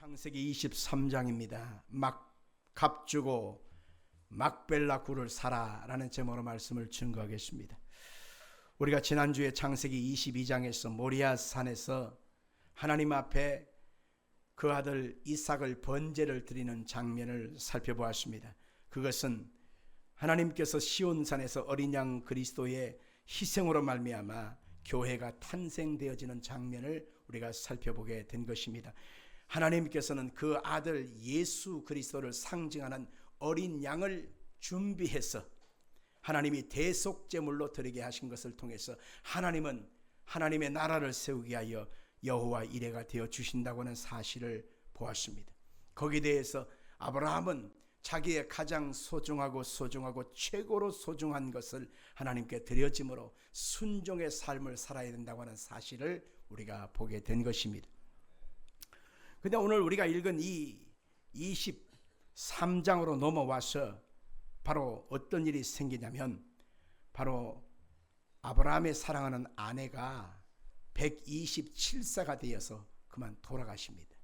창세기 23장입니다. 값주고 막벨라 굴을 사라라는 제목으로 말씀을 증거하겠습니다. 우리가 지난주에 창세기 22장에서 모리아 산에서 하나님 앞에 그 아들 이삭을 번제를 드리는 장면을 살펴보았습니다. 그것은 하나님께서 시온산에서 어린 양 그리스도의 희생으로 말미암아 교회가 탄생되어지는 장면을 우리가 살펴보게 된 것입니다. 하나님께서는 그 아들 예수 그리스도를 상징하는 어린 양을 준비해서 하나님이 대속제물로 드리게 하신 것을 통해서 하나님은 하나님의 나라를 세우게 하여 여호와 이레가 되어 주신다고 하는 사실을 보았습니다. 거기에 대해서 아브라함은 자기의 가장 소중하고 최고로 소중한 것을 하나님께 드려짐으로 순종의 삶을 살아야 된다고 하는 사실을 우리가 보게 된 것입니다. 근데 오늘 우리가 읽은 이 23장으로 넘어와서 바로 어떤 일이 생기냐면 바로 아브라함의 사랑하는 아내가 127세가 되어서 그만 돌아가십니다.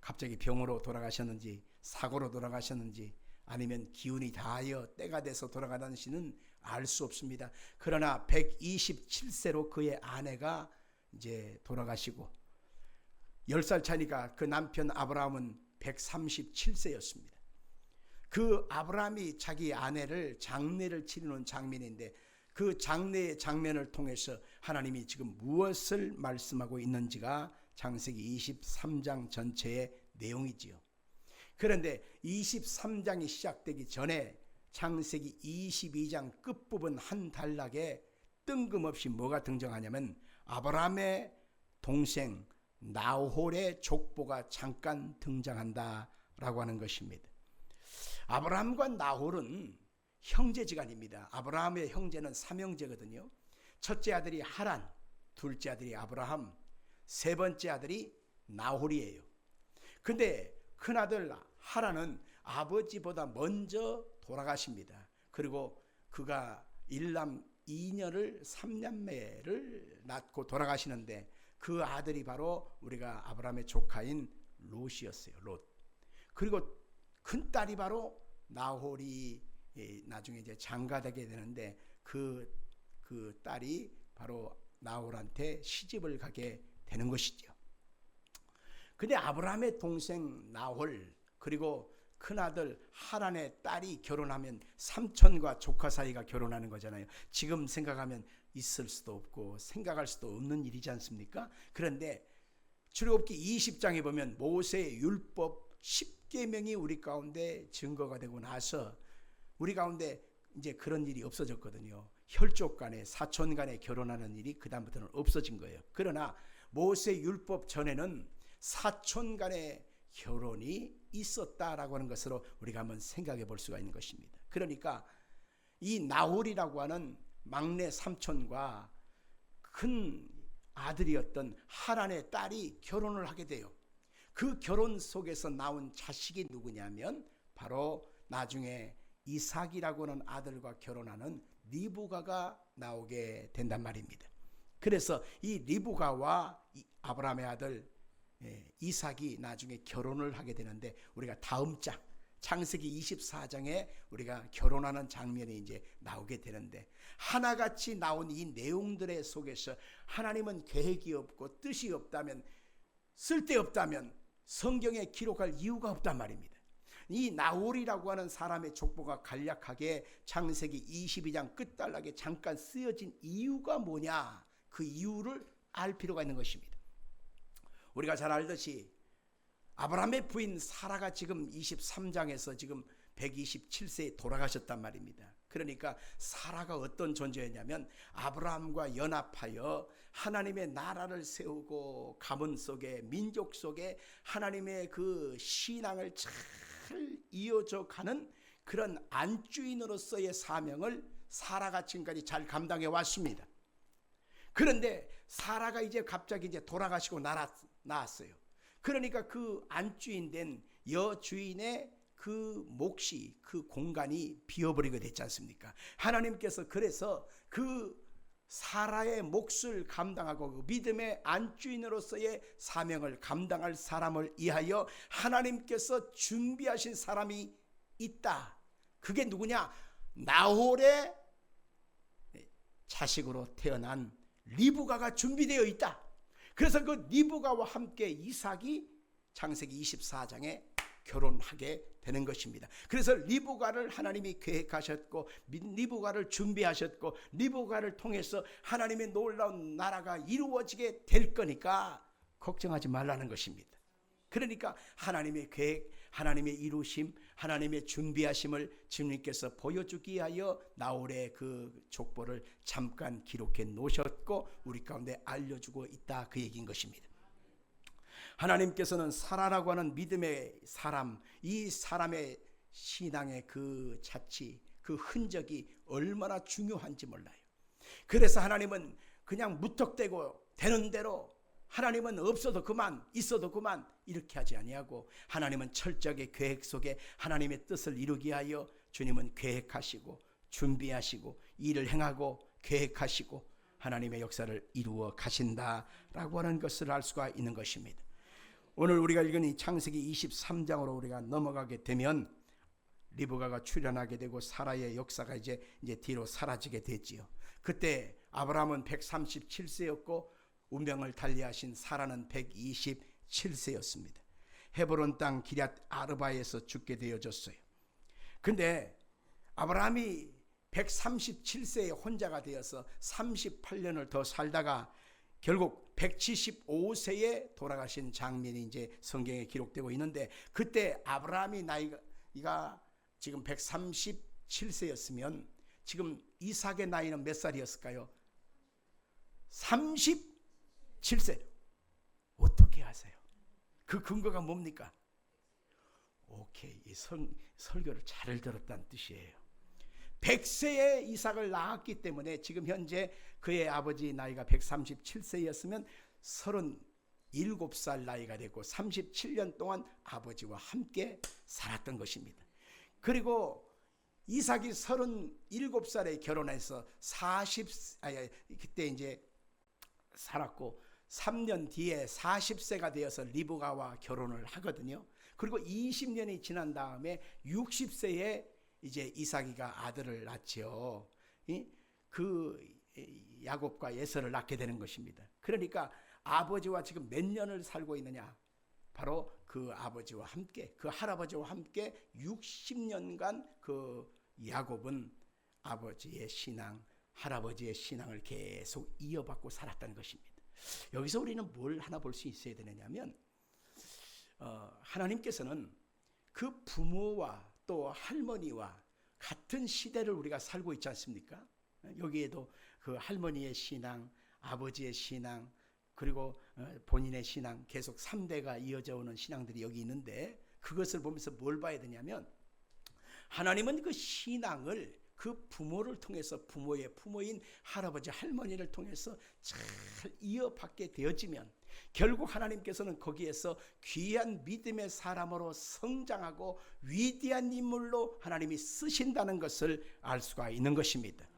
갑자기 병으로 돌아가셨는지 사고로 돌아가셨는지 아니면 기운이 다하여 때가 돼서 돌아가는지는 알 수 없습니다. 그러나 127세로 그의 아내가 이제 돌아가시고 10살 차이니까 그 남편 아브라함은 137세였습니다. 그 아브라함이 자기 아내를 장례를 치르는 장면인데 그 장례의 장면을 통해서 하나님이 지금 무엇을 말씀하고 있는지가 창세기 23장 전체의 내용이지요. 그런데 23장이 시작되기 전에 창세기 22장 끝부분 한 단락에 뜬금없이 뭐가 등장하냐면 아브라함의 동생 나홀의 족보가 잠깐 등장한다라고 하는 것입니다. 아브라함과 나홀은 형제지간입니다. 아브라함의 형제는 삼형제거든요. 첫째 아들이 하란, 둘째 아들이 아브라함, 세 번째 아들이 나홀이에요. 근데 큰아들 하란은 아버지보다 먼저 돌아가십니다. 그리고 그가 일남 2녀를 3남매를 낳고 돌아가시는데 그 아들이 바로 우리가 아브라함의 조카인 롯이었어요. 롯. 그리고 큰 딸이 바로 나홀이 나중에 이제 장가되게 되는데 그 딸이 바로 나홀한테 시집을 가게 되는 것이죠. 근데 아브라함의 동생 나홀 그리고 큰아들 하란의 딸이 결혼하면 삼촌과 조카 사이가 결혼하는 거잖아요. 지금 생각하면 있을 수도 없고 생각할 수도 없는 일이지 않습니까? 그런데 출애굽기 20장에 보면 모세의 율법 10계명이 우리 가운데 증거가 되고 나서 우리 가운데 이제 그런 일이 없어졌거든요. 혈족 간에 사촌 간에 결혼하는 일이 그다음부터는 없어진 거예요. 그러나 모세 율법 전에는 사촌 간의 결혼이 있었다라고 하는 것으로 우리가 한번 생각해 볼 수가 있는 것입니다. 그러니까 이 나홀이라고 하는 막내 삼촌과 큰 아들이었던 하란의 딸이 결혼을 하게 돼요. 그 결혼 속에서 나온 자식이 누구냐면 바로 나중에 이삭이라고 하는 아들과 결혼하는 리브가가 나오게 된단 말입니다. 그래서 이 리브가와 아브라함의 아들 이삭이 나중에 결혼을 하게 되는데 우리가 다음 장 창세기 24장에 우리가 결혼하는 장면이 이제 나오게 되는데 하나같이 나온 이 내용들의 속에서 하나님은 계획이 없고 뜻이 없다면 쓸데없다면 성경에 기록할 이유가 없단 말입니다. 이 나홀이라고 하는 사람의 족보가 간략하게 창세기 22장 끝단락에 잠깐 쓰여진 이유가 뭐냐, 그 이유를 알 필요가 있는 것입니다. 우리가 잘 알듯이 아브라함의 부인 사라가 지금 23장에서 지금 127세에 돌아가셨단 말입니다. 그러니까 사라가 어떤 존재였냐면 아브라함과 연합하여 하나님의 나라를 세우고 가문 속에 민족 속에 하나님의 그 신앙을 잘 이어져 가는 그런 안주인으로서의 사명을 사라가 지금까지 잘 감당해 왔습니다. 그런데 사라가 이제 갑자기 이제 돌아가시고 나았어요. 그러니까 그 안주인 된 여주인의 그 몫이 그 공간이 비어버리게 됐지 않습니까? 하나님께서 그래서 그 사라의 몫을 감당하고 그 믿음의 안주인으로서의 사명을 감당할 사람을 위하여 하나님께서 준비하신 사람이 있다. 그게 누구냐? 나홀의 자식으로 태어난 리브가가 준비되어 있다. 그래서 그 리브가와 함께 이삭이 창세기 24장에 결혼하게 되는 것입니다. 그래서 리브가를 하나님이 계획하셨고 리브가를 준비하셨고 리브가를 통해서 하나님의 놀라운 나라가 이루어지게 될 거니까 걱정하지 말라는 것입니다. 그러니까 하나님의 계획, 하나님의 이루심, 하나님의 준비하심을 주님께서 보여주기 위하여 나홀의 그 족보를 잠깐 기록해 놓으셨고 우리 가운데 알려주고 있다, 그 얘기인 것입니다. 하나님께서는 사라라고 하는 믿음의 사람, 이 사람의 신앙의 그 자치, 그 흔적이 얼마나 중요한지 몰라요. 그래서 하나님은 그냥 무턱대고 되는 대로, 하나님은 없어도 그만, 있어도 그만 이렇게 하지 아니하고 하나님은 철저하게 계획 속에 하나님의 뜻을 이루기 위하여 주님은 계획하시고 준비하시고 일을 행하고 계획하시고 하나님의 역사를 이루어 가신다라고 하는 것을 알 수가 있는 것입니다. 오늘 우리가 읽은 이 창세기 23장으로 우리가 넘어가게 되면 리브가가 출현하게 되고 사라의 역사가 이제 뒤로 사라지게 되지요. 그때 아브라함은 137세였고 운명을 달리하신 사라는 127세였습니다. 헤브론 땅 기럇 아르바에서 죽게 되어졌어요. 근데 아브라함이 137세에 혼자가 되어서 38년을 더 살다가 결국 175세에 돌아가신 장면이 이제 성경에 기록되고 있는데, 그때 아브라함이 나이가 지금 137세였으면 지금 이삭의 나이는 몇 살이었을까요? 37세. 어떻게 하세요? 그 근거가 뭡니까? 오케이, 이 설교를 잘 들었다는 뜻이에요. 100세에 이삭을 낳았기 때문에 지금 현재 그의 아버지 나이가 137세였으면 37살 나이가 되고 37년 동안 아버지와 함께 살았던 것입니다. 그리고 이삭이 37살에 결혼해서 그때 이제 살았고 3년 뒤에 40세가 되어서 리브가와 결혼을 하거든요. 그리고 20년이 지난 다음에 60세에 이제 이삭이가 아들을 낳지요. 그 야곱과 에서를 낳게 되는 것입니다. 그러니까 아버지와 지금 몇 년을 살고 있느냐? 바로 그 아버지와 함께, 그 할아버지와 함께 60년간 그 야곱은 아버지의 신앙, 할아버지의 신앙을 계속 이어받고 살았다는 것입니다. 여기서 우리는 뭘 하나 볼 수 있어야 되느냐면 하나님께서는 그 부모와 또 할머니와 같은 시대를 우리가 살고 있지 않습니까? 여기에도 그 할머니의 신앙, 아버지의 신앙, 그리고 본인의 신앙, 계속 3대가 이어져 오는 신앙들이 여기 있는데, 그것을 보면서 뭘 봐야 되냐면 하나님은 그 신앙을 그 부모를 통해서, 부모의 부모인 할아버지 할머니를 통해서 잘 이어받게 되어지면 결국 하나님께서는 거기에서 귀한 믿음의 사람으로 성장하고 위대한 인물로 하나님이 쓰신다는 것을 알 수가 있는 것입니다.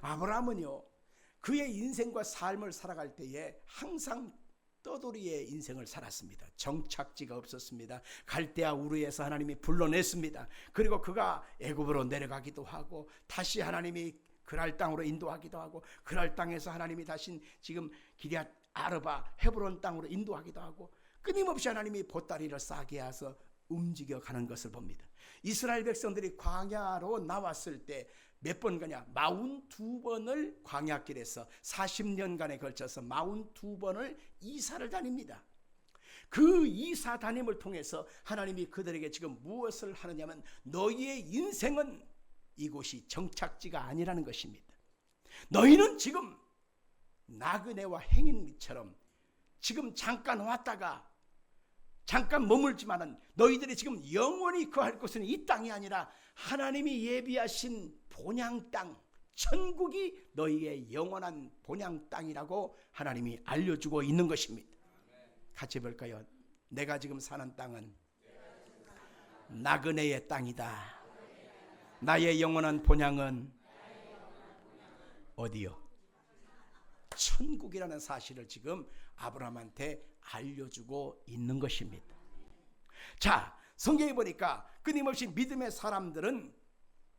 아브라함은요, 그의 인생과 삶을 살아갈 때에 항상 떠돌이의 인생을 살았습니다. 정착지가 없었습니다. 갈대아 우르에서 하나님이 불러냈습니다. 그리고 그가 애굽으로 내려가기도 하고 다시 하나님이 그랄 땅으로 인도하기도 하고, 그랄 땅에서 하나님이 다시 지금 기럇 아르바 헤브론 땅으로 인도하기도 하고, 끊임없이 하나님이 보따리를 싸게 해서 움직여가는 것을 봅니다. 이스라엘 백성들이 광야로 나왔을 때 몇 번 가냐? 42번을 광야길에서 40년간에 걸쳐서 42번을 이사를 다닙니다. 그 이사 다님을 통해서 하나님이 그들에게 지금 무엇을 하느냐면 너희의 인생은 이곳이 정착지가 아니라는 것입니다. 너희는 지금 나그네와 행인처럼 지금 잠깐 왔다가 잠깐 머물지만은 너희들이 지금 영원히 거할 곳은 이 땅이 아니라 하나님이 예비하신 본향 땅, 천국이 너희의 영원한 본향 땅이라고 하나님이 알려주고 있는 것입니다. 같이 볼까요? 내가 지금 사는 땅은 나그네의 땅이다. 나의 영원한 본향은 어디요? 천국이라는 사실을 지금 아브라함한테 알려주고 있는 것입니다. 자, 성경에 보니까 끊임없이 믿음의 사람들은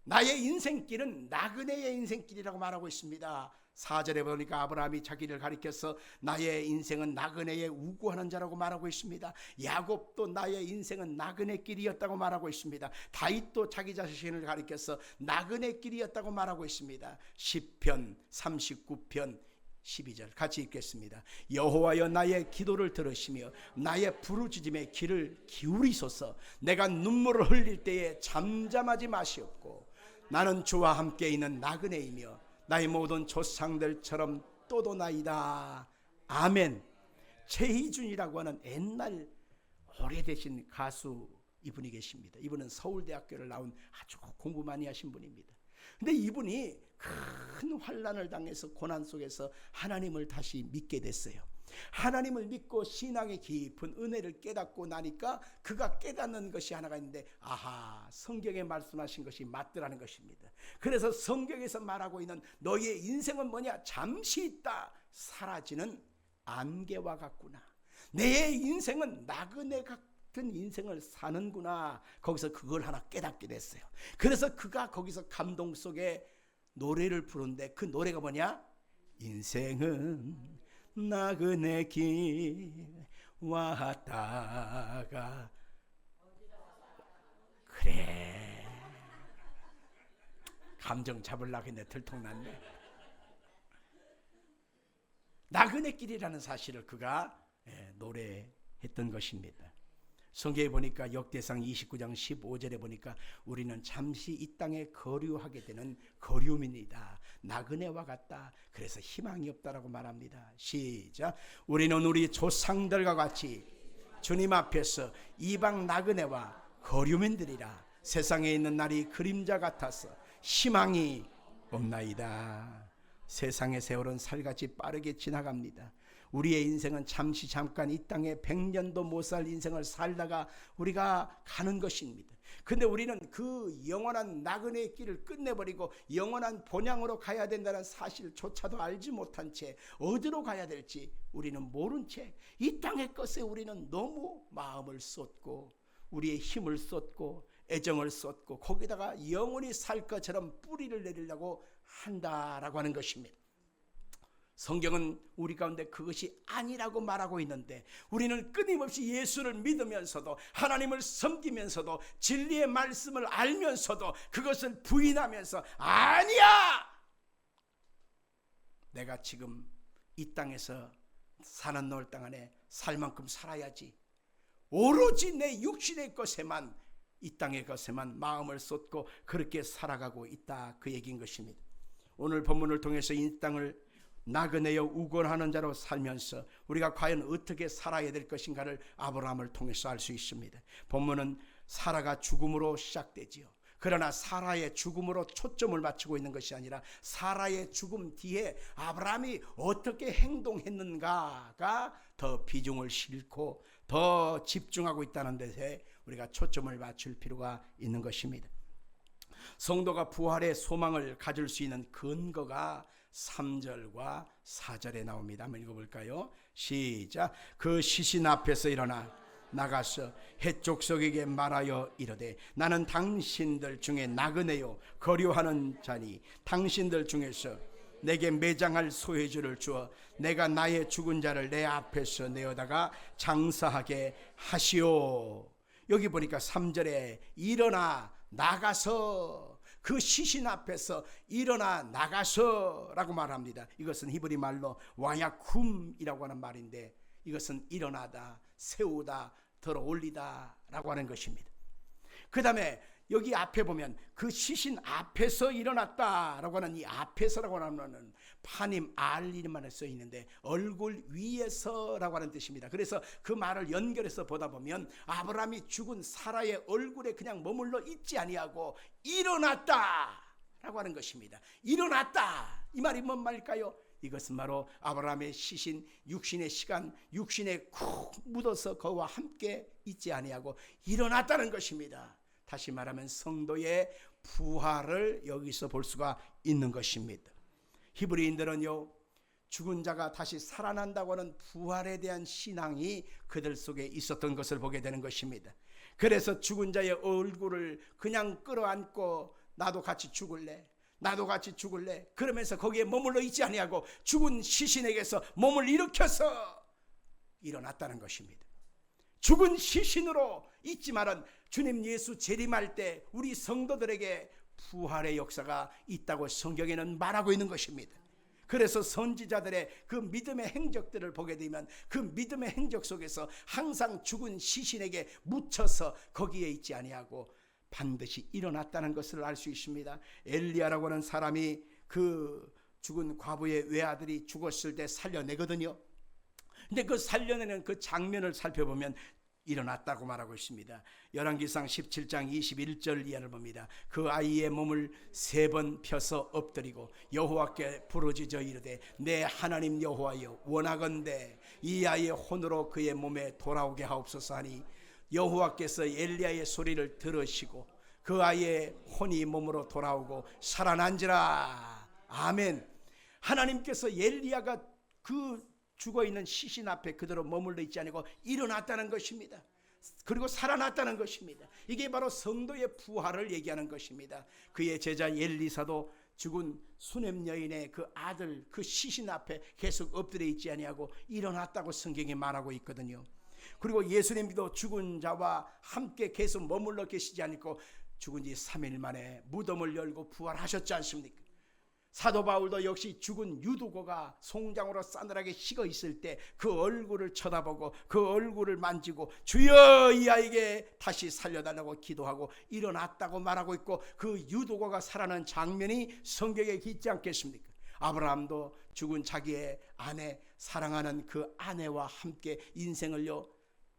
나의 인생길은 나그네의 인생길이라고 말하고 있습니다. 4절에 보니까 아브라함이 자기를 가리켜서 나의 인생은 나그네에 우구하는 자라고 말하고 있습니다. 야곱도 나의 인생은 나그네 길이었다고 말하고 있습니다. 다윗도 자기 자신을 가리켜서 나그네 길이었다고 말하고 있습니다. 시편 39편 12절 같이 읽겠습니다. 여호와여 나의 기도를 들으시며 나의 부르짖음에 귀를 기울이소서. 내가 눈물을 흘릴 때에 잠잠하지 마시옵고 나는 주와 함께 있는 나그네이며 나의 모든 조상들처럼 또도나이다. 아멘. 최희준이라고 하는 옛날 오래되신 가수 이분이 계십니다. 이분은 서울대학교를 나온 아주 공부 많이 하신 분입니다. 근데 이분이 큰 환난을 당해서 고난 속에서 하나님을 다시 믿게 됐어요. 하나님을 믿고 신앙의 깊은 은혜를 깨닫고 나니까 그가 깨닫는 것이 하나가 있는데, 아하, 성경에 말씀하신 것이 맞더라는 것입니다. 그래서 성경에서 말하고 있는 너희의 인생은 뭐냐? 잠시 있다 사라지는 안개와 같구나. 내 인생은 나그네 같은 인생을 사는구나. 거기서 그걸 하나 깨닫게 됐어요. 그래서 그가 거기서 감동 속에 노래를 부르는데 그 노래가 뭐냐? 인생은 나그네 길 왔다가 그래 감정 잡으려고 했는데 들통났네. 나그네 길이라는 사실을 그가 노래했던 것입니다. 성경에 보니까 역대상 29장 15절에 보니까 우리는 잠시 이 땅에 거류하게 되는 거류민이다. 나그네와 같다. 그래서 희망이 없다라고 말합니다. 시작. 우리는 우리 조상들과 같이 주님 앞에서 이방 나그네와 거류민들이라. 세상에 있는 날이 그림자 같아서 희망이 없나이다. 세상의 세월은 살같이 빠르게 지나갑니다. 우리의 인생은 잠깐 이 땅에 100년도 못 살 인생을 살다가 우리가 가는 것입니다. 근데 우리는 그 영원한 나그네의 길을 끝내버리고 영원한 본향으로 가야 된다는 사실조차도 알지 못한 채 어디로 가야 될지 우리는 모른 채 이 땅의 것에 우리는 너무 마음을 쏟고 우리의 힘을 쏟고 애정을 쏟고 거기다가 영원히 살 것처럼 뿌리를 내리려고 한다라고 하는 것입니다. 성경은 우리 가운데 그것이 아니라고 말하고 있는데 우리는 끊임없이 예수를 믿으면서도 하나님을 섬기면서도 진리의 말씀을 알면서도 그것을 부인하면서 아니야! 내가 지금 이 땅에서 사는 널 땅 안에 살 만큼 살아야지. 오로지 내 육신의 것에만 이 땅의 것에만 마음을 쏟고 그렇게 살아가고 있다. 그 얘기인 것입니다. 오늘 본문을 통해서 이 땅을 나그네여 우건하는 자로 살면서 우리가 과연 어떻게 살아야 될 것인가를 아브라함을 통해서 알 수 있습니다. 본문은 사라가 죽음으로 시작되지요. 그러나 사라의 죽음으로 초점을 맞추고 있는 것이 아니라 사라의 죽음 뒤에 아브라함이 어떻게 행동했는가가 더 비중을 싣고 더 집중하고 있다는 데에 우리가 초점을 맞출 필요가 있는 것입니다. 성도가 부활의 소망을 가질 수 있는 근거가 3절과 4절에 나옵니다. 한번 읽어볼까요? 시작. 그 시신 앞에서 일어나 나가서 해족속에게 말하여 이르되 나는 당신들 중에 나그네요 거류하는 자니 당신들 중에서 내게 매장할 소해주를 주어 내가 나의 죽은 자를 내 앞에서 내어다가 장사하게 하시오. 여기 보니까 3절에 일어나 나가서, 그 시신 앞에서 일어나 나가서 라고 말합니다. 이것은 히브리 말로 와야쿰이라고 하는 말인데 이것은 일어나다, 세우다, 들어 올리다 라고 하는 것입니다. 그 다음에 여기 앞에 보면 그 시신 앞에서 일어났다 라고 하는 이 앞에서라고 하는 파님 알리만에 써 있는데 얼굴 위에서 라고 하는 뜻입니다. 그래서 그 말을 연결해서 보다 보면 아브라함이 죽은 사라의 얼굴에 그냥 머물러 있지 아니하고 일어났다 라고 하는 것입니다. 일어났다, 이 말이 뭔 말일까요? 이것은 바로 아브라함의 시신, 육신의 시간, 육신에 쿡 묻어서 그와 함께 있지 아니하고 일어났다는 것입니다. 다시 말하면 성도의 부활을 여기서 볼 수가 있는 것입니다. 히브리인들은요, 죽은 자가 다시 살아난다고 하는 부활에 대한 신앙이 그들 속에 있었던 것을 보게 되는 것입니다. 그래서 죽은 자의 얼굴을 그냥 끌어안고 나도 같이 죽을래, 나도 같이 죽을래, 그러면서 거기에 머물러 있지 아니하고 죽은 시신에게서 몸을 일으켜서 일어났다는 것입니다. 죽은 시신으로 있지만은 주님 예수 재림할 때 우리 성도들에게 부활의 역사가 있다고 성경에는 말하고 있는 것입니다. 그래서 선지자들의 그 믿음의 행적들을 보게 되면 그 믿음의 행적 속에서 항상 죽은 시신에게 묻혀서 거기에 있지 아니하고 반드시 일어났다는 것을 알 수 있습니다. 엘리야라고 하는 사람이 그 죽은 과부의 외아들이 죽었을 때 살려내거든요. 근데 그 살려내는 그 장면을 살펴보면 일어났다고 말하고 있습니다. 열왕기상 17장 21절 이하를 봅니다. 그 아이의 몸을 3번 펴서 엎드리고 여호와께 부르짖어 이르되 내 하나님 여호와여 원하건대 이 아이의 혼으로 그의 몸에 돌아오게 하옵소서 하니 여호와께서 엘리야의 소리를 들으시고 그 아이의 혼이 몸으로 돌아오고 살아난지라. 아멘. 하나님께서 엘리야가 그 죽어있는 시신 앞에 그대로 머물러 있지 않고 일어났다는 것입니다. 그리고 살아났다는 것입니다. 이게 바로 성도의 부활을 얘기하는 것입니다. 그의 제자 엘리사도 죽은 수넴 여인의 그 아들 그 시신 앞에 계속 엎드려 있지 아니하고 일어났다고 성경이 말하고 있거든요. 그리고 예수님도 죽은 자와 함께 계속 머물러 계시지 않고 죽은 지 3일 만에 무덤을 열고 부활하셨지 않습니까? 사도 바울도 역시 죽은 유두고가 송장으로 싸늘하게 식어 있을 때 그 얼굴을 쳐다보고 그 얼굴을 만지고 주여 이 아이에게 다시 살려달라고 기도하고 일어났다고 말하고 있고 그 유두고가 살아난 장면이 성경에 있지 않겠습니까? 아브라함도 죽은 자기의 아내, 사랑하는 그 아내와 함께 인생을요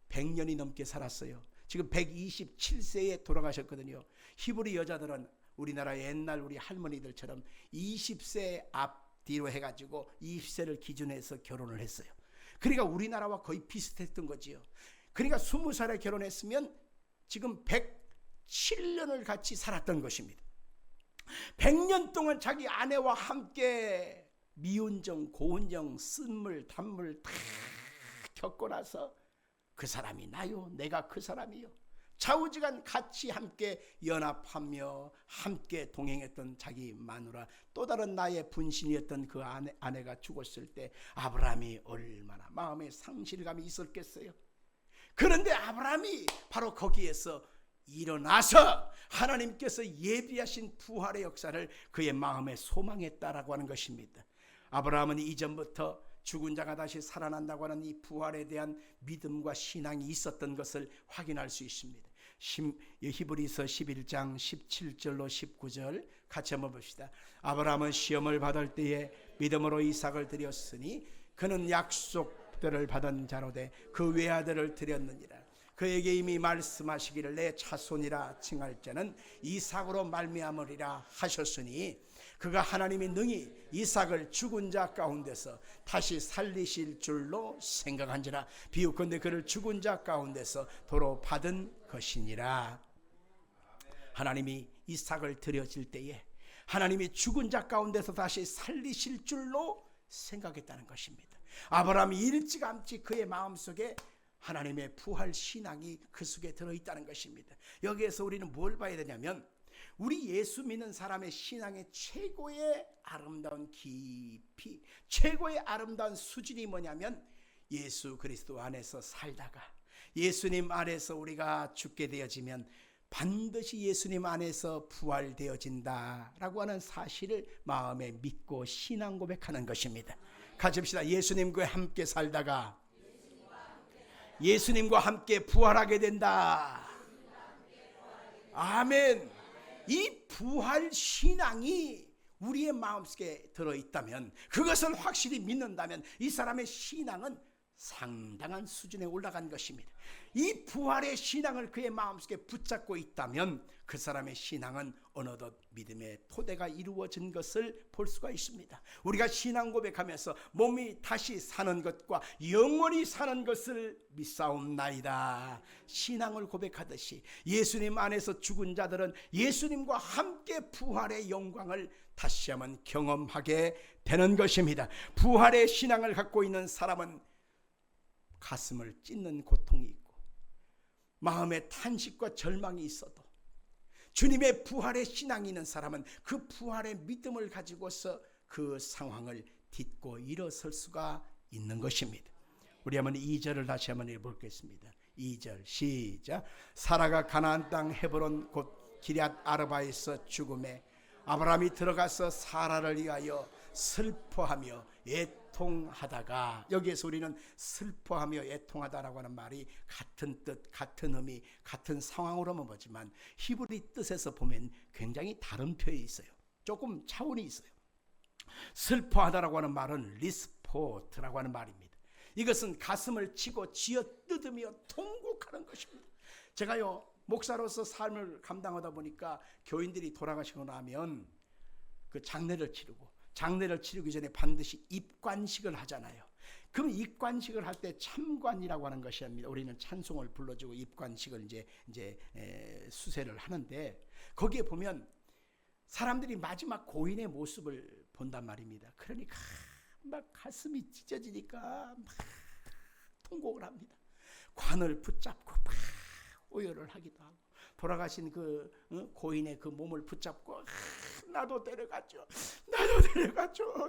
100년이 넘게 살았어요. 지금 127세에 돌아가셨거든요. 히브리 여자들은 우리나라 옛날 우리 할머니들처럼 20세 앞뒤로 해가지고 20세를 기준해서 결혼을 했어요. 그러니까 우리나라와 거의 비슷했던 거지요. 그러니까 20살에 결혼했으면 지금 107년을 같이 살았던 것입니다. 100년 동안 자기 아내와 함께 미운정, 고운정, 쓴물, 단물 다 겪고 나서 그 사람이 나요, 내가 그 사람이요. 좌우지간 같이 함께 연합하며 함께 동행했던 자기 마누라, 또 다른 나의 분신이었던 그 아내가 죽었을 때 아브라함이 얼마나 마음에 상실감이 있었겠어요. 그런데 아브라함이 바로 거기에서 일어나서 하나님께서 예비하신 부활의 역사를 그의 마음에 소망했다라고 하는 것입니다. 아브라함은 이전부터 죽은 자가 다시 살아난다고 하는 이 부활에 대한 믿음과 신앙이 있었던 것을 확인할 수 있습니다. 히브리서 11장 17절로 19절 같이 한번 봅시다. 아브라함은 시험을 받을 때에 믿음으로 이삭을 드렸으니 그는 약속들을 받은 자로되 그 외아들을 드렸느니라. 그에게 이미 말씀하시기를 내 자손이라 칭할 자는 이삭으로 말미암으리라 하셨으니 그가 하나님이 능히 이삭을 죽은 자 가운데서 다시 살리실 줄로 생각한지라. 비유컨대 그를 죽은 자 가운데서 도로 받은 것이니라. 하나님이 이삭을 드려질 때에 하나님이 죽은 자 가운데서 다시 살리실 줄로 생각했다는 것입니다. 아브라함이 일찌감치 그의 마음속에 하나님의 부활 신앙이 그 속에 들어있다는 것입니다. 여기에서 우리는 뭘 봐야 되냐면 우리 예수 믿는 사람의 신앙의 최고의 아름다운 깊이, 최고의 아름다운 수준이 뭐냐면 예수 그리스도 안에서 살다가 예수님 안에서 우리가 죽게 되어지면 반드시 예수님 안에서 부활되어진다라고 하는 사실을 마음에 믿고 신앙 고백하는 것입니다. 같이 합시다. 예수님과 함께 살다가 예수님과 함께 부활하게 된다. 아멘. 이 부활 신앙이 우리의 마음속에 들어있다면, 그것을 확실히 믿는다면 이 사람의 신앙은 상당한 수준에 올라간 것입니다. 이 부활의 신앙을 그의 마음속에 붙잡고 있다면 그 사람의 신앙은 어느덧 믿음의 토대가 이루어진 것을 볼 수가 있습니다. 우리가 신앙 고백하면서 몸이 다시 사는 것과 영원히 사는 것을 믿사옵나이다. 신앙을 고백하듯이 예수님 안에서 죽은 자들은 예수님과 함께 부활의 영광을 다시 한번 경험하게 되는 것입니다. 부활의 신앙을 갖고 있는 사람은 가슴을 찢는 고통이 있고 마음에 탄식과 절망이 있어도 주님의 부활의 신앙이 있는 사람은 그 부활의 믿음을 가지고서 그 상황을 딛고 일어설 수가 있는 것입니다. 우리 한번 2절을 다시 한번 읽어보겠습니다. 2절 시작. 사라가 가나안 땅 헤브론 곧 기럇 아르바에서 죽음에 아브라함이 들어가서 사라를 위하여 슬퍼하며 애통하다가, 여기에서 우리는 슬퍼하며 애통하다라고 하는 말이 같은 뜻, 같은 의미, 같은 상황으로만 보지만 히브리 뜻에서 보면 굉장히 다른 표현이 있어요. 조금 차원이 있어요. 슬퍼하다라고 하는 말은 리스포트라고 하는 말입니다. 이것은 가슴을 치고 쥐어뜯으며 통곡하는 것입니다. 제가요 목사로서 삶을 감당하다 보니까 교인들이 돌아가시고 나면 그 장례를 치르기 전에 반드시 입관식을 하잖아요. 그럼 입관식을 할 때 참관이라고 하는 것이 합니다. 우리는 찬송을 불러주고 입관식을 이제 수세를 하는데, 거기에 보면 사람들이 마지막 고인의 모습을 본단 말입니다. 그러니까 막 가슴이 찢어지니까 막 통곡을 합니다. 관을 붙잡고 막 오열을 하기도 하고, 돌아가신 그 고인의 그 몸을 붙잡고 나도 데려가죠,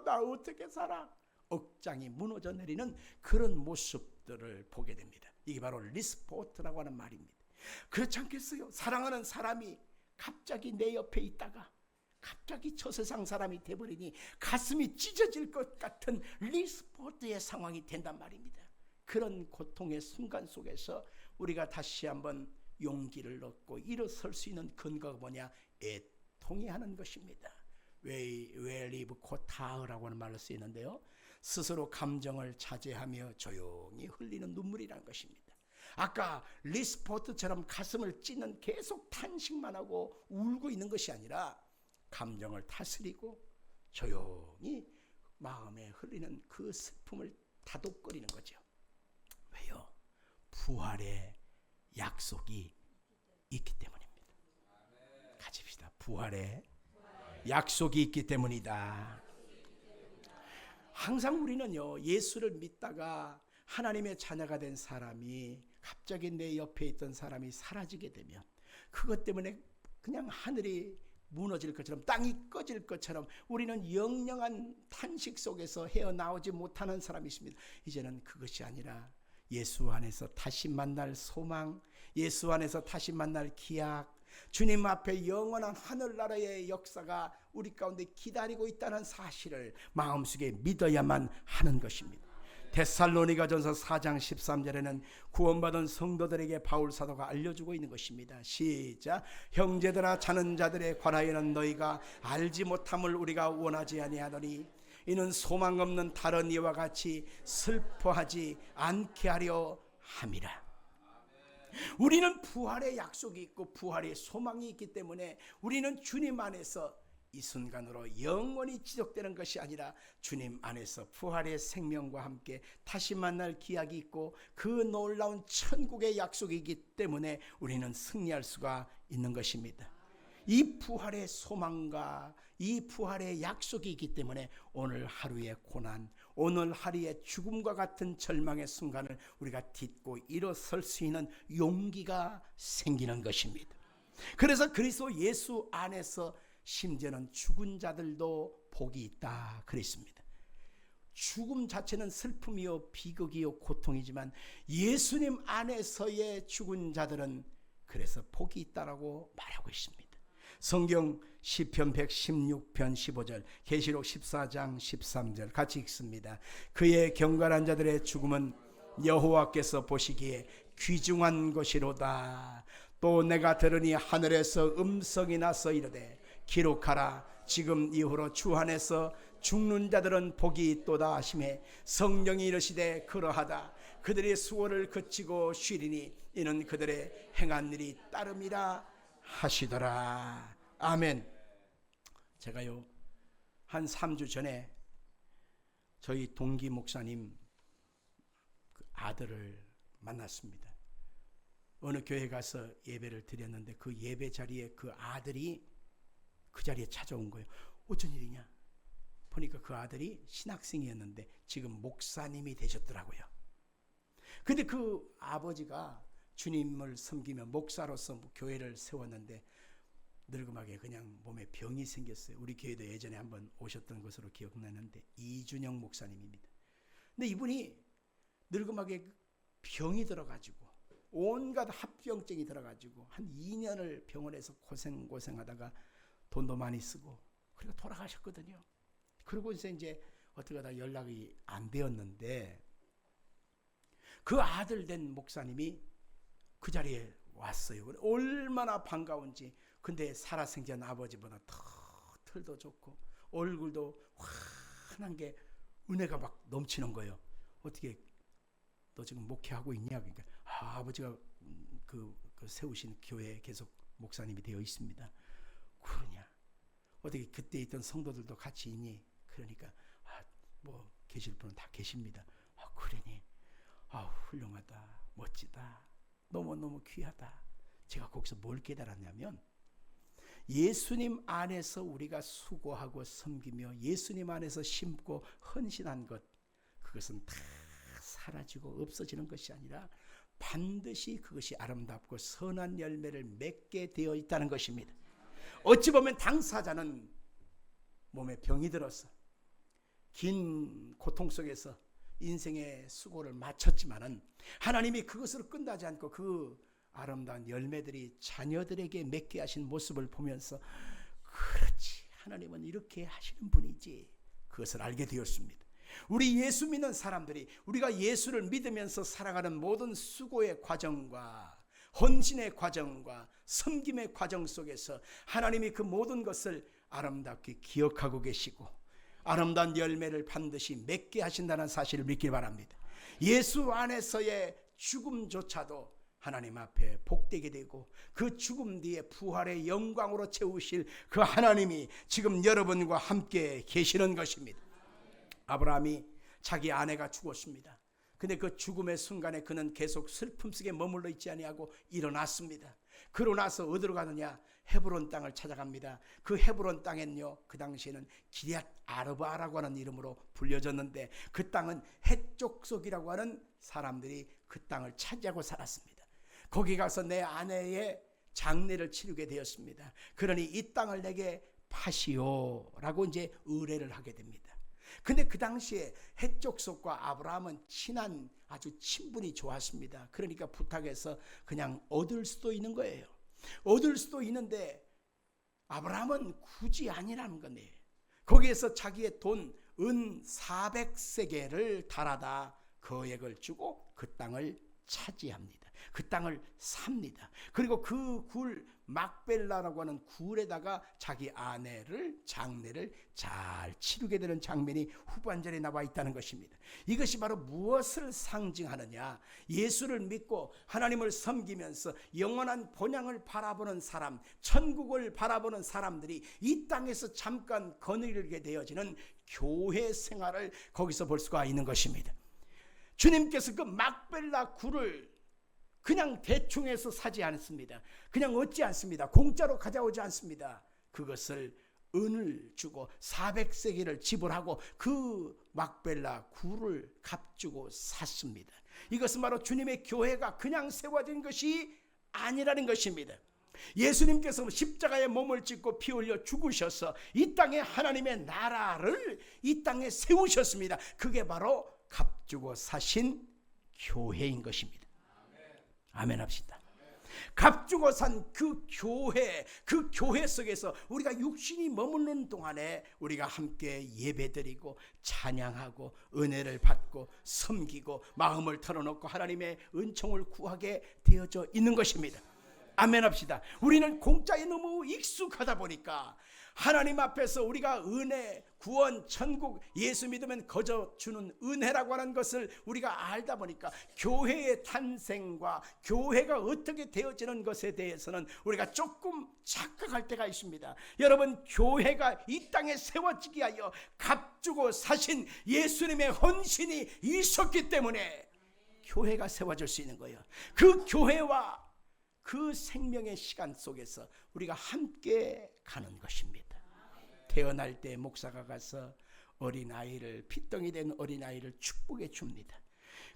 나 어떻게 살아, 억장이 무너져 내리는 그런 모습들을 보게 됩니다. 이게 바로 리스포트라고 하는 말입니다. 그렇지 않겠어요? 사랑하는 사람이 갑자기 내 옆에 있다가 갑자기 저 세상 사람이 돼버리니 가슴이 찢어질 것 같은 리스포트의 상황이 된단 말입니다. 그런 고통의 순간 속에서 우리가 다시 한번 용기를 얻고 일어설 수 있는 근거가 뭐냐? 애통이 하는 것입니다. 웨리브 코타흐라고 하는 말로 쓰이는데요, 스스로 감정을 자제하며 조용히 흘리는 눈물이라는 것입니다. 아까 리스포트처럼 가슴을 찢는 계속 탄식만 하고 울고 있는 것이 아니라 감정을 다스리고 조용히 마음에 흘리는 그 슬픔을 다독거리는 거죠. 왜요? 부활의 약속이 있기 때문입니다. 가집시다. 부활의 약속이 있기 때문이다. 항상 우리는요, 예수를 믿다가 하나님의 자녀가 된 사람이 갑자기 내 옆에 있던 사람이 사라지게 되면 그것 때문에 그냥 하늘이 무너질 것처럼 땅이 꺼질 것처럼 우리는 영영한 탄식 속에서 헤어나오지 못하는 사람이 있습니다. 이제는 그것이 아니라 예수 안에서 다시 만날 소망, 예수 안에서 다시 만날 기약, 주님 앞에 영원한 하늘나라의 역사가 우리 가운데 기다리고 있다는 사실을 마음속에 믿어야만 하는 것입니다. 데살로니가전서 4장 13절에는 구원받은 성도들에게 바울 사도가 알려주고 있는 것입니다. 시작. 형제들아, 자는 자들에 관하여는 너희가 알지 못함을 우리가 원하지 아니하노니 이는 소망 없는 다른 이와 같이 슬퍼하지 않게 하려 함이라. 우리는 부활의 약속이 있고 부활의 소망이 있기 때문에 우리는 주님 안에서 이 순간으로 영원히 지속되는 것이 아니라 주님 안에서 부활의 생명과 함께 다시 만날 기약이 있고 그 놀라운 천국의 약속이기 때문에 우리는 승리할 수가 있는 것입니다. 이 부활의 소망과 이 부활의 약속이 있기 때문에 오늘 하루의 고난, 오늘 하루의 죽음과 같은 절망의 순간을 우리가 딛고 일어설 수 있는 용기가 생기는 것입니다. 그래서 그리스도 예수 안에서 심지어는 죽은 자들도 복이 있다 그랬습니다. 죽음 자체는 슬픔이요 비극이요 고통이지만 예수님 안에서의 죽은 자들은 그래서 복이 있다라고 말하고 있습니다. 성경 시편 116편 15절, 계시록 14장 13절 같이 읽습니다. 그의 경건한 자들의 죽음은 여호와께서 보시기에 귀중한 것이로다. 또 내가 들으니 하늘에서 음성이 나서 이르되 기록하라. 지금 이후로 주 안에서 죽는 자들은 복이 있도다 하시매 성령이 이르시되 그러하다. 그들의 수고를 그치고 쉬리니 이는 그들의 행한 일이 따름이라 하시더라. 아멘. 제가요 한 3주 전에 저희 동기 목사님 그 아들을 만났습니다. 어느 교회 가서 예배를 드렸는데 그 예배 자리에 그 아들이 그 자리에 찾아온 거예요. 어쩐 일이냐? 보니까 그 아들이 신학생이었는데 지금 목사님이 되셨더라고요. 근데 그 아버지가 주님을 섬기며 목사로서 교회를 세웠는데 늙음하게 그냥 몸에 병이 생겼어요. 우리 교회도 예전에 한번 오셨던 것으로 기억나는데 이준영 목사님입니다. 근데 이분이 늙음하게 병이 들어가지고 온갖 합병증이 들어가지고 한 2년을 병원에서 고생하다가 돈도 많이 쓰고 그리고 돌아가셨거든요. 그러고 이제 어떻게 하다 연락이 안 되었는데 그 아들 된 목사님이 그 자리에 왔어요. 얼마나 반가운지. 근데 살아생전 아버지보다 더 털도 좋고 얼굴도 환한 게 은혜가 막 넘치는 거예요. 어떻게 너 지금 목회하고 있냐? 그러니까 아버지가 그 세우신 교회에 계속 목사님이 되어 있습니다. 그러냐? 어떻게 그때 있던 성도들도 같이 있니? 그러니까 뭐 계실 분은 다 계십니다. 그러니 훌륭하다, 멋지다, 너무너무 귀하다. 제가 거기서 뭘 깨달았냐면 예수님 안에서 우리가 수고하고 섬기며 예수님 안에서 심고 헌신한 것, 그것은 다 사라지고 없어지는 것이 아니라 반드시 그것이 아름답고 선한 열매를 맺게 되어 있다는 것입니다. 어찌 보면 당사자는 몸에 병이 들어서 긴 고통 속에서 인생의 수고를 마쳤지만은 하나님이 그것으로 끝나지 않고 그 아름다운 열매들이 자녀들에게 맺게 하신 모습을 보면서 그렇지, 하나님은 이렇게 하시는 분이지, 그것을 알게 되었습니다. 우리 예수 믿는 사람들이 우리가 예수를 믿으면서 살아가는 모든 수고의 과정과 헌신의 과정과 섬김의 과정 속에서 하나님이 그 모든 것을 아름답게 기억하고 계시고 아름다운 열매를 반드시 맺게 하신다는 사실을 믿길 바랍니다. 예수 안에서의 죽음조차도 하나님 앞에 복되게 되고 그 죽음 뒤에 부활의 영광으로 채우실 그 하나님이 지금 여러분과 함께 계시는 것입니다. 아브라함이 자기 아내가 죽었습니다. 근데 그 죽음의 순간에 그는 계속 슬픔 속에 머물러 있지 아니하고 일어났습니다. 그러고 나서 어디로 가느냐? 헤브론 땅을 찾아갑니다. 그 헤브론 땅엔요, 그 당시에는 기럇 아르바라고 하는 이름으로 불려졌는데 그 땅은 헷족속이라고 하는 사람들이 그 땅을 차지하고 살았습니다. 거기 가서 내 아내의 장례를 치르게 되었습니다. 그러니 이 땅을 내게 파시오라고 이제 의뢰를 하게 됩니다. 근데 그 당시에 헷족속과 아브라함은 친한 아주 친분이 좋았습니다. 그러니까 부탁해서 그냥 얻을 수도 있는 거예요. 얻을 수도 있는데 아브라함은 굳이 아니라는 거네요. 거기에서 자기의 돈 은 400세겔을 달아다 거액을 주고 그 땅을 차지합니다. 그 땅을 삽니다. 그리고 그 굴 막벨라라고 하는 굴에다가 자기 아내를 장례를 잘 치르게 되는 장면이 후반절에 나와 있다는 것입니다. 이것이 바로 무엇을 상징하느냐? 예수를 믿고 하나님을 섬기면서 영원한 본향을 바라보는 사람, 천국을 바라보는 사람들이 이 땅에서 잠깐 거느리게 되어지는 교회 생활을 거기서 볼 수가 있는 것입니다. 주님께서 그 막벨라 굴을 그냥 대충 해서 사지 않습니다. 그냥 얻지 않습니다. 공짜로 가져오지 않습니다. 그것을 은을 주고 400세겔을 지불하고 그 막벨라 굴을 값주고 샀습니다. 이것은 바로 주님의 교회가 그냥 세워진 것이 아니라는 것입니다. 예수님께서 십자가에 몸을 찢고 피 흘려 죽으셔서 이 땅에 하나님의 나라를 이 땅에 세우셨습니다. 그게 바로 값주고 사신 교회인 것입니다. 아멘 합시다. 값주고 산 그 교회 속에서 우리가 육신이 머무는 동안에 우리가 함께 예배드리고 찬양하고 은혜를 받고 섬기고 마음을 털어놓고 하나님의 은총을 구하게 되어져 있는 것입니다. 아멘 합시다. 우리는 공짜에 너무 익숙하다 보니까 하나님 앞에서 우리가 은혜, 구원, 천국, 예수 믿으면 거저 주는 은혜라고 하는 것을 우리가 알다 보니까 교회의 탄생과 교회가 어떻게 되어지는 것에 대해서는 우리가 조금 착각할 때가 있습니다. 여러분, 교회가 이 땅에 세워지기 위하여 값주고 사신 예수님의 헌신이 있었기 때문에 교회가 세워질 수 있는 거예요. 그 교회와 그 생명의 시간 속에서 우리가 함께 가는 것입니다. 태어날 때 목사가 가서 어린아이를, 핏덩이 된 어린아이를 축복해 줍니다.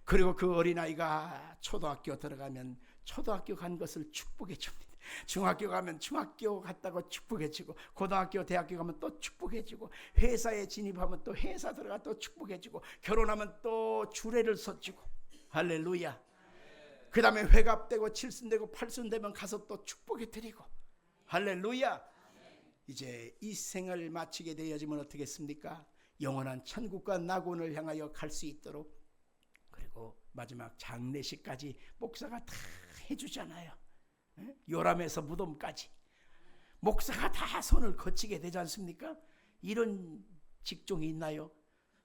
그리고 그 어린아이가 초등학교 들어가면 초등학교 간 것을 축복해 줍니다. 중학교 가면 중학교 갔다고 축복해 주고, 고등학교, 대학교 가면 또 축복해 주고, 회사에 진입하면 또 회사 들어가 또 축복해 주고, 결혼하면 또 주례를 서주고. 할렐루야. 그 다음에 회갑되고 칠순되고 팔순되면 가서 또 축복해 드리고. 할렐루야. 이제 이 생을 마치게 되어지면 어떻겠습니까? 영원한 천국과 낙원을 향하여 갈 수 있도록, 그리고 마지막 장례식까지 목사가 다 해주잖아요. 요람에서 무덤까지 목사가 다 손을 거치게 되지 않습니까? 이런 직종이 있나요?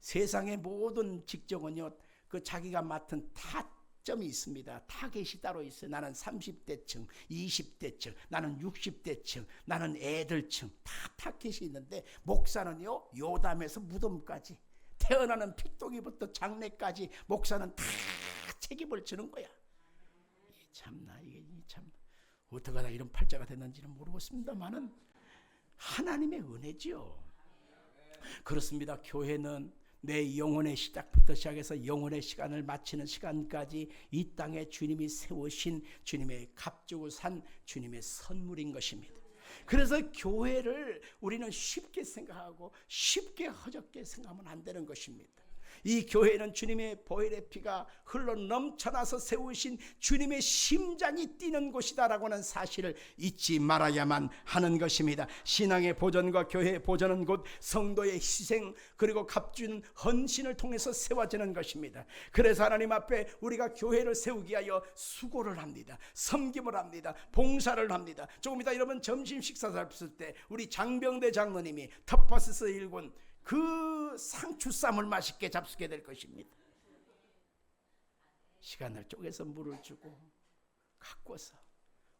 세상의 모든 직종은요, 그 자기가 맡은 타점이 있습니다. 타겟이 따로 있어요. 나는 30대층, 20대층, 나는 60대층, 나는 애들층, 다 타겟이 있는데 목사는요, 요담에서 무덤까지, 태어나는 핏동이부터 장례까지 목사는 다 책임을 지는 거야. 참나, 이게 참 어떻게 하다 이런 팔자가 됐는지는 모르겠습니다만은 하나님의 은혜지요. 그렇습니다. 교회는 내 영혼의 시작부터 시작해서 영혼의 시간을 마치는 시간까지 이 땅에 주님이 세우신, 주님의 값주고 산 주님의 선물인 것입니다. 그래서 교회를 우리는 쉽게 생각하고 쉽게 허접게 생각하면 안 되는 것입니다. 이 교회는 주님의 보혈의 피가 흘러 넘쳐나서 세우신 주님의 심장이 뛰는 곳이다라고 하는 사실을 잊지 말아야만 하는 것입니다. 신앙의 보존과 교회의 보존은 곧 성도의 희생, 그리고 값준 헌신을 통해서 세워지는 것입니다. 그래서 하나님 앞에 우리가 교회를 세우기 위하여 수고를 합니다. 섬김을 합니다. 봉사를 합니다. 조금 이따 여러분 점심 식사 잡을 때 우리 장병대 장로님이 텃밭에서 일군 그 상추쌈을 맛있게 잡수게 될 것입니다. 시간을 쪼개서 물을 주고 가꿔서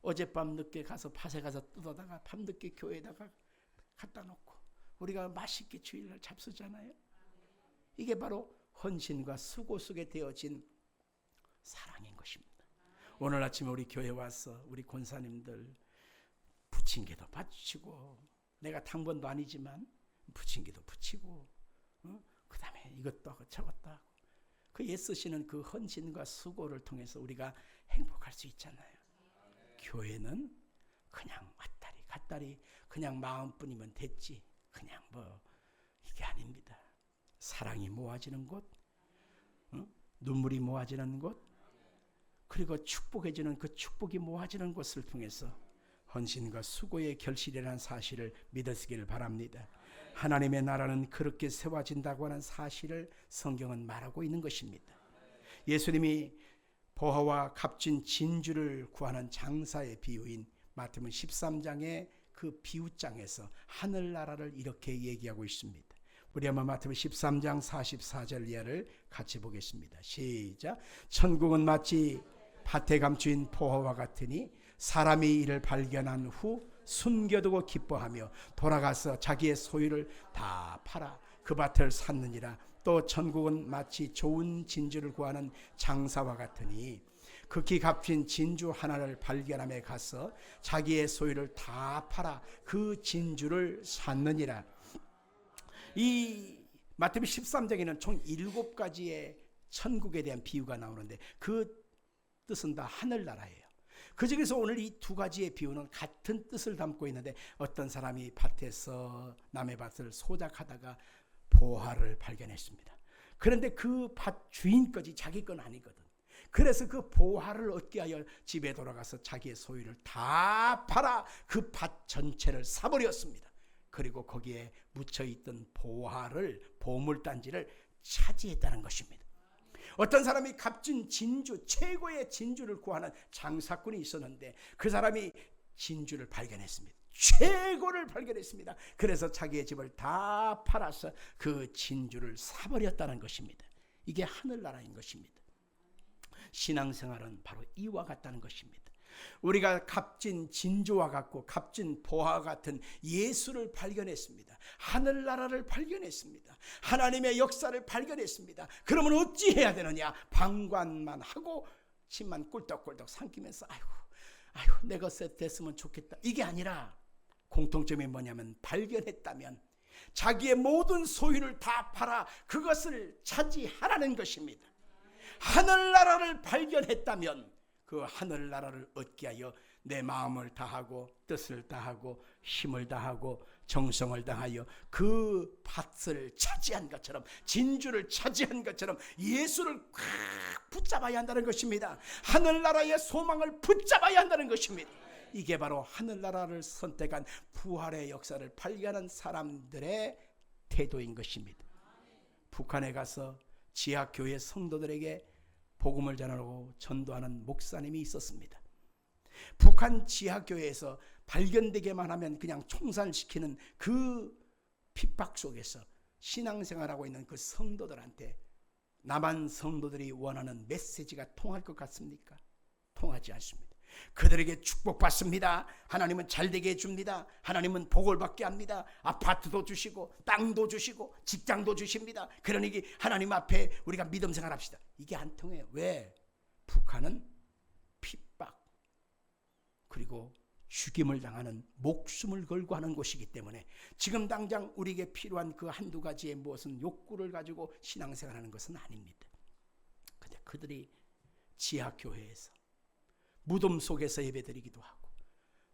어젯밤 늦게 가서 밭에 가서 뜯어다가 밤늦게 교회에다가 갖다 놓고 우리가 맛있게 주일날 잡수잖아요. 이게 바로 헌신과 수고 속에 되어진 사랑인 것입니다. 오늘 아침에 우리 교회 와서 우리 권사님들 부침개도 바치고, 내가 당번도 아니지만 부침개도 붙이고, 그 다음에 이것도 하고 저것도 하고, 그 애쓰시는 그 헌신과 수고를 통해서 우리가 행복할 수 있잖아요. 교회는 그냥 왔다리 갔다리 그냥 마음뿐이면 됐지, 그냥 뭐 이게 아닙니다. 사랑이 모아지는 곳, 눈물이 모아지는 곳, 그리고 축복해주는 그 축복이 모아지는 곳을 통해서 헌신과 수고의 결실이라는 사실을 믿으시기를 바랍니다. 하나님의 나라는 그렇게 세워진다고 하는 사실을 성경은 말하고 있는 것입니다. 예수님이 보화와 값진 진주를 구하는 장사의 비유인 마태복음 13장의 그 비유장에서 하늘나라를 이렇게 얘기하고 있습니다. 우리 한번 마태복음 13장 44절 이하를 같이 보겠습니다. 시작. 천국은 마치 밭에 감추인 포화와 같으니 사람이 이를 발견한 후 숨겨두고 기뻐하며 돌아가서 자기의 소유를 다 팔아 그 밭을 샀느니라. 또 천국은 마치 좋은 진주를 구하는 장사와 같으니 극히 값진 진주 하나를 발견함에 가서 자기의 소유를 다 팔아 그 진주를 샀느니라. 이 마태복음 13장에는 총 7가지의 천국에 대한 비유가 나오는데 그 뜻은 다 하늘나라예요. 그 중에서 오늘 이 2가지의 비유는 같은 뜻을 담고 있는데, 어떤 사람이 밭에서 남의 밭을 소작하다가 보화를 발견했습니다. 그런데 그 밭 주인까지 자기 건 아니거든. 그래서 그 보화를 얻기 위하여 집에 돌아가서 자기의 소유를 다 팔아 그 밭 전체를 사버렸습니다. 그리고 거기에 묻혀있던 보화를, 보물단지를 차지했다는 것입니다. 어떤 사람이 값진 진주, 최고의 진주를 구하는 장사꾼이 있었는데 그 사람이 진주를 발견했습니다. 최고를 발견했습니다. 그래서 자기의 집을 다 팔아서 그 진주를 사버렸다는 것입니다. 이게 하늘나라인 것입니다. 신앙생활은 바로 이와 같다는 것입니다. 우리가 값진 진주와 같고 값진 보화와 같은 예수를 발견했습니다. 하늘나라를 발견했습니다. 하나님의 역사를 발견했습니다. 그러면 어찌해야 되느냐? 방관만 하고 침만 꿀떡꿀떡 삼키면서 아이고 내 것에 됐으면 좋겠다, 이게 아니라 공통점이 뭐냐면, 발견했다면 자기의 모든 소유를 다 팔아 그것을 차지하라는 것입니다. 하늘나라를 발견했다면 그 하늘나라를 얻게 하여 내 마음을 다하고 뜻을 다하고 힘을 다하고 정성을 다하여 그 밭을 차지한 것처럼, 진주를 차지한 것처럼 예수를 꽉 붙잡아야 한다는 것입니다. 하늘나라의 소망을 붙잡아야 한다는 것입니다. 이게 바로 하늘나라를 선택한 부활의 역사를 발견한 사람들의 태도인 것입니다. 북한에 가서 지하교회 성도들에게 복음을 전하고 전도하는 목사님이 있었습니다. 북한 지하교회에서 발견되게만 하면 그냥 총살시키는 그 핍박 속에서 신앙생활하고 있는 그 성도들한테 남한 성도들이 원하는 메시지가 통할 것 같습니까? 통하지 않습니다. 그들에게 축복받습니다. 하나님은 잘되게 해줍니다. 하나님은 복을 받게 합니다. 아파트도 주시고 땅도 주시고 직장도 주십니다. 그러니 하나님 앞에 우리가 믿음 생활합시다. 이게 안 통해요. 왜? 북한은 핍박 그리고 죽임을 당하는, 목숨을 걸고 하는 곳이기 때문에 지금 당장 우리에게 필요한 그 한두 가지의 무엇은 욕구를 가지고 신앙생활하는 것은 아닙니다. 근데 그들이 지하교회에서 무덤 속에서 예배드리기도 하고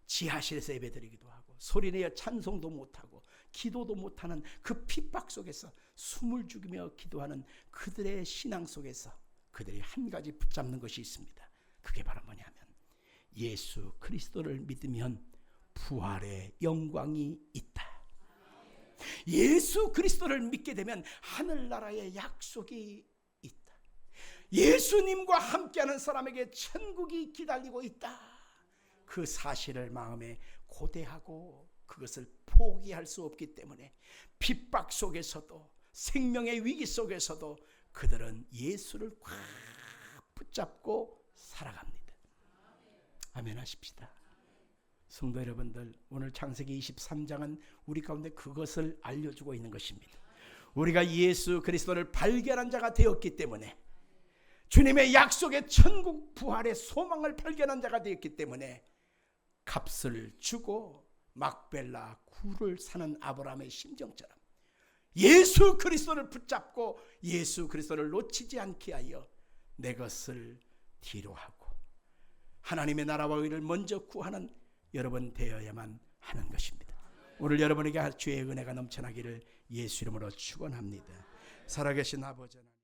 지하실에서 예배드리기도 하고 소리내어 찬송도 못하고 기도도 못하는 그 핍박 속에서 숨을 죽이며 기도하는 그들의 신앙 속에서 그들이 한 가지 붙잡는 것이 있습니다. 그게 바로 뭐냐면, 예수 그리스도를 믿으면 부활의 영광이 있다. 예수 그리스도를 믿게 되면 하늘나라의 약속이 있다. 예수님과 함께하는 사람에게 천국이 기다리고 있다. 그 사실을 마음에 고대하고 그것을 포기할 수 없기 때문에 핍박 속에서도 생명의 위기 속에서도 그들은 예수를 꽉 붙잡고 살아갑니다. 아멘 하십시다. 성도 여러분들, 오늘 창세기 23장은 우리 가운데 그것을 알려주고 있는 것입니다. 우리가 예수 그리스도를 발견한 자가 되었기 때문에, 주님의 약속의 천국 부활의 소망을 발견한 자가 되었기 때문에 값을 주고 막벨라 굴을 사는 아브라함의 심정처럼 예수 그리스도를 붙잡고 예수 그리스도를 놓치지 않게 하여 내 것을 뒤로 하고 하나님의 나라와 의를 먼저 구하는 여러분 되어야만 하는 것입니다. 오늘 여러분에게 주의 은혜가 넘쳐나기를 예수 이름으로 축원합니다. 살아계신 아버지 하나님,